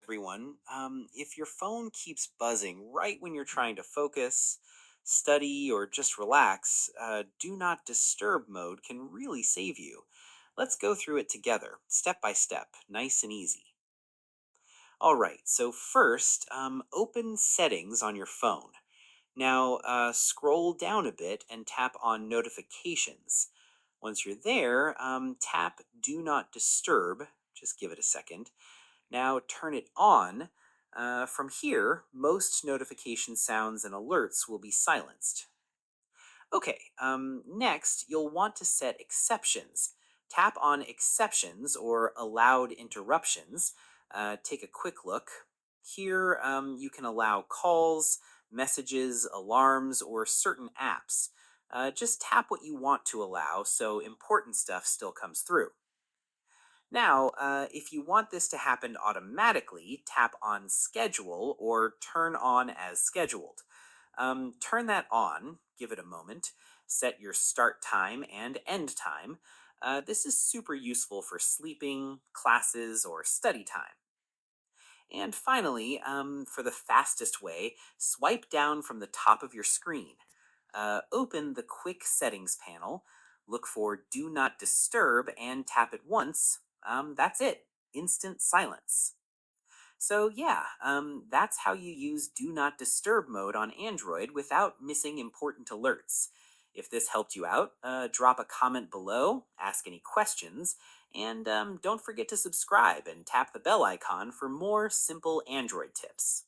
Everyone. If your phone keeps buzzing right when you're trying to focus, study, or just relax, do not disturb mode can really save you. Let's go through it together, step by step, nice and easy. All right, so first, open settings on your phone. Now, scroll down a bit and tap on notifications. Once you're there, tap Do Not Disturb. Just give it a second. Now turn it on. From here, most notification sounds and alerts will be silenced. Okay, next you'll want to set exceptions. Tap on exceptions or allowed interruptions. Take a quick look. Here you can allow calls, messages, alarms, or certain apps. Just tap what you want to allow so important stuff still comes through. Now, if you want this to happen automatically, tap on Schedule or Turn on as scheduled. Turn that on, give it a moment, set your start time and end time. This is super useful for sleeping, classes, or study time. And finally, for the fastest way, swipe down from the top of your screen. Open the Quick Settings panel, look for Do Not Disturb, and tap it once. That's it. Instant silence. So, yeah, that's how you use Do Not Disturb mode on Android without missing important alerts. If this helped you out, drop a comment below, ask any questions, and don't forget to subscribe and tap the bell icon for more simple Android tips.